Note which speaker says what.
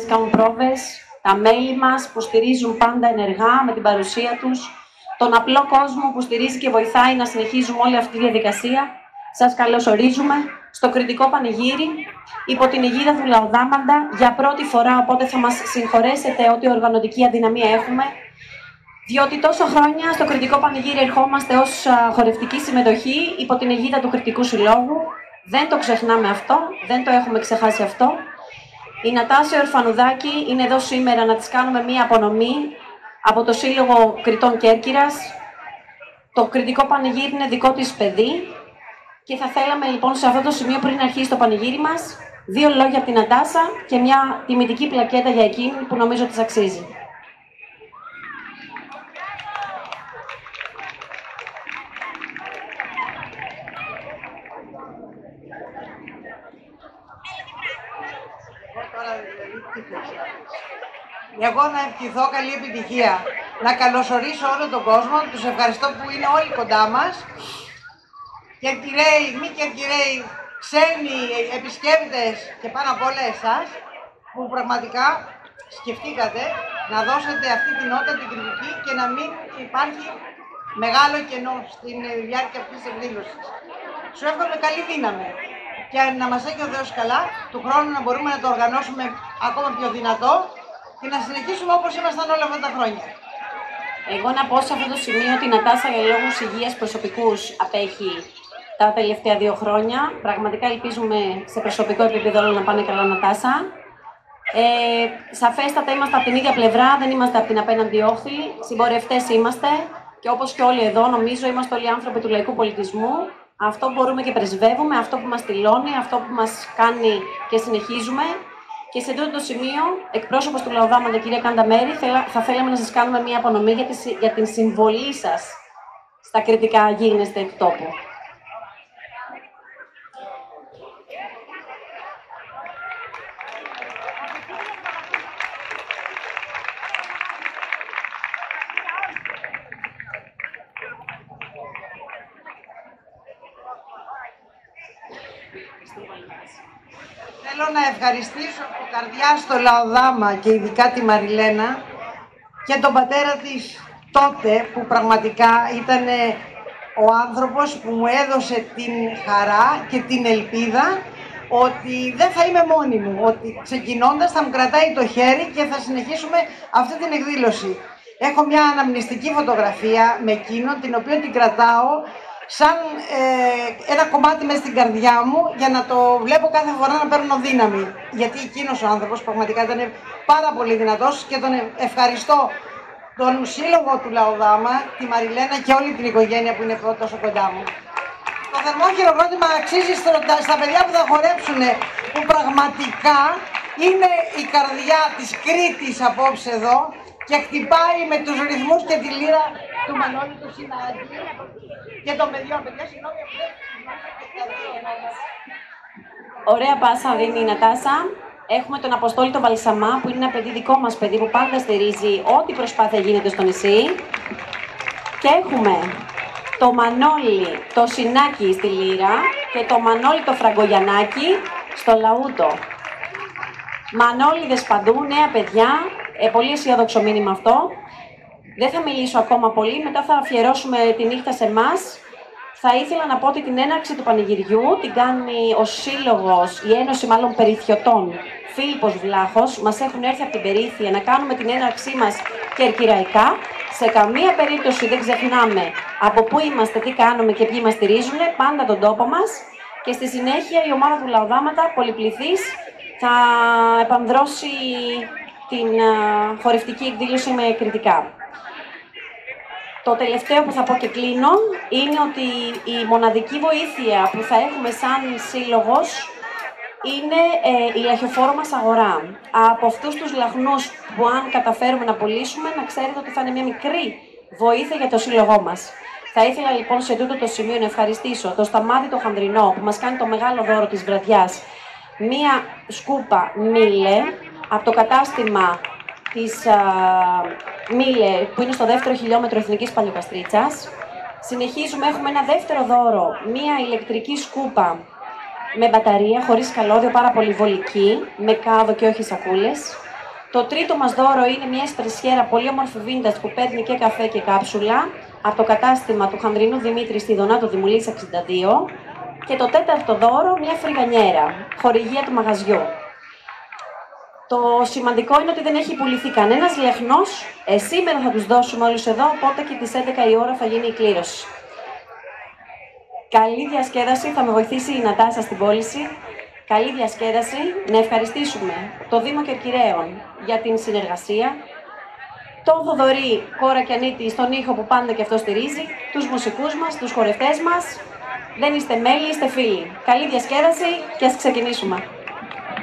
Speaker 1: Κάνουν πρόβες, τα μέλη μας που στηρίζουν πάντα ενεργά με την παρουσία τους, τον απλό κόσμο που στηρίζει και βοηθάει να συνεχίζουμε όλη αυτή τη διαδικασία. Σας καλωσορίζουμε στο κριτικό πανηγύρι υπό την αιγίδα του Λαοδάμαντα για πρώτη φορά, οπότε θα μας συγχωρέσετε ό,τι οργανωτική αδυναμία έχουμε, διότι τόσα χρόνια στο κριτικό πανηγύρι ερχόμαστε ως χορευτική συμμετοχή υπό την αιγίδα του Κριτικού Συλλόγου. Δεν το ξεχνάμε αυτό, δεν το έχουμε ξεχάσει αυτό. Η Νατάσα Ορφανουδάκη είναι εδώ σήμερα να της κάνουμε μία απονομή από το Σύλλογο Κριτών Κέρκυρας. Το κριτικό πανηγύρι είναι δικό της παιδί και θα θέλαμε λοιπόν σε αυτό το σημείο, πριν αρχίσει το πανηγύρι μας, 2 λόγια από την Νατάσα και μια τιμητική πλακέτα για εκείνη που νομίζω της αξίζει.
Speaker 2: Εγώ να ευχηθώ καλή επιτυχία. Να καλωσορίσω όλο τον κόσμο. Τους ευχαριστώ που είναι όλοι κοντά μας. Κερκυραίοι, μη κερκυραίοι, ξένοι επισκέπτες και πάνω απ' όλα εσάς που πραγματικά σκεφτήκατε να δώσετε αυτή την νότα την κριτική και να μην υπάρχει μεγάλο κενό στην διάρκεια αυτής της εκδήλωσης. Σου εύχομαι καλή δύναμη και να μας έχει ο Θεός καλά, του χρόνου να μπορούμε να το οργανώσουμε ακόμα πιο δυνατό και να συνεχίσουμε όπως ήμασταν όλα αυτά τα χρόνια.
Speaker 1: Εγώ να πω σε αυτό το σημείο ότι η Νατάσα για λόγους υγείας προσωπικούς απέχει τα τελευταία 2 χρόνια. Πραγματικά ελπίζουμε σε προσωπικό επίπεδο όλα να πάνε καλά, Νατάσα. Σαφέστατα είμαστε από την ίδια πλευρά, δεν είμαστε από την απέναντι όχθη. Συμπορευτές είμαστε και όπως και όλοι εδώ, νομίζω είμαστε όλοι άνθρωποι του λαϊκού πολιτισμού. Αυτό που μπορούμε και πρεσβεύουμε, αυτό που μας τυλώνει, αυτό που μας κάνει και συνεχίζουμε. Και σε αυτό το σημείο, εκπρόσωπος του Λαοδάμαντα, κυρία Κανταμέρη, θα θέλαμε να σας κάνουμε μία απονομή για την συμβολή σας στα κριτικά γίγνεσθε του τόπου.
Speaker 2: Θέλω να ευχαριστήσω από καρδιά στο Λαοδάμα και ειδικά τη Μαριλένα και τον πατέρα της τότε που πραγματικά ήταν ο άνθρωπος που μου έδωσε την χαρά και την ελπίδα ότι δεν θα είμαι μόνη μου, ότι ξεκινώντας θα μου κρατάει το χέρι και θα συνεχίσουμε αυτή την εκδήλωση. Έχω μια αναμνηστική φωτογραφία με εκείνον, την οποία την κρατάω σαν ένα κομμάτι μες στην καρδιά μου για να το βλέπω κάθε φορά να παίρνω δύναμη. Γιατί εκείνος ο άνθρωπος πραγματικά ήταν πάρα πολύ δυνατός και τον ευχαριστώ τον σύλλογο του Λαοδάμα, τη Μαριλένα και όλη την οικογένεια που είναι τόσο κοντά μου. Το θερμό χειροκρότημα αξίζει στα παιδιά που θα χορέψουν, που πραγματικά είναι η καρδιά της Κρήτης απόψε εδώ και χτυπάει με τους ρυθμούς και τη λύρα του Μανώλη του Συνάδη και των παιδιών. Παιδιά, συγγνώμη,
Speaker 1: Ωραία πάσα δίνει η Νατάσα. Έχουμε τον Αποστόλη τον Βαλσαμά, που είναι ένα παιδί δικό μας παιδί που πάντα στηρίζει ό,τι προσπάθεια γίνεται στο νησί. Και έχουμε το Μανώλη το Συνάκη στη λύρα και το Μανώλη το Φραγκογιαννάκη στο λαούτο. Μανώληδες παντού, νέα παιδιά, πολύ αισιόδοξο μήνυμα αυτό. Δεν θα μιλήσω ακόμα πολύ, μετά θα αφιερώσουμε τη νύχτα σε εμάς. Θα ήθελα να πω ότι την έναρξη του πανηγυριού την κάνει ο σύλλογος, η Ένωση μάλλον Περιθιωτών, Φίλιππος Βλάχος. Μας έχουν έρθει από την Περίθεια να κάνουμε την έναρξή μας κερκυραϊκά. Σε καμία περίπτωση δεν ξεχνάμε από πού είμαστε, τι κάνουμε και ποιοι μας στηρίζουν, πάντα τον τόπο μας. Και στη συνέχεια η ομάδα του Λαοδάματα, πολυπληθής, θα επανδρώσει την χορευτική εκδήλωση με κριτικά. Το τελευταίο που θα πω και κλείνω είναι ότι η μοναδική βοήθεια που θα έχουμε σαν σύλλογος είναι η λαχιοφόρο μας αγορά. Από αυτούς τους λαχνούς που αν καταφέρουμε να πωλήσουμε, να ξέρετε ότι θα είναι μια μικρή βοήθεια για το σύλλογό μας. Θα ήθελα λοιπόν σε τούτο το σημείο να ευχαριστήσω το Σταμάτη το Χανδρινό που μας κάνει το μεγάλο δώρο της βραδιάς. Μία σκούπα Μίλε από το κατάστημα της Μίλε που είναι στο 2ο χιλιόμετρο Εθνικής Παλαιοκαστρίτσας. Συνεχίζουμε, έχουμε ένα δεύτερο δώρο, μία ηλεκτρική σκούπα με μπαταρία, χωρίς καλώδιο, πάρα πολύ βολική, με κάδο και όχι σακούλες. Το τρίτο μας δώρο είναι μια εσπρεσιέρα πολύ όμορφη vintage που παίρνει και καφέ και κάψουλα από το κατάστημα του Χανδρινού Δημήτρη στη Δονάτο Δημουλής 62. Και το τέταρτο δώρο, μια φρυγανιέρα, χορηγία του μαγαζιού. Το σημαντικό είναι ότι δεν έχει πουληθεί κανένας λεχνός. Σήμερα θα τους δώσουμε όλους εδώ, οπότε και τις 11 η ώρα θα γίνει η κλήρωση. Καλή διασκέδαση, θα με βοηθήσει η Νατάσα στην πώληση. Καλή διασκέδαση, να ευχαριστήσουμε το Δήμο Κερκυραίων για την συνεργασία, τον Θοδωρή Κορακιανίτη στον ήχο που πάντα και αυτό στηρίζει, τους μουσικούς μας, τους χορευτές μας. Δεν είστε μέλη, είστε φίλοι. Καλή διασκέδαση και ας ξεκινήσουμε.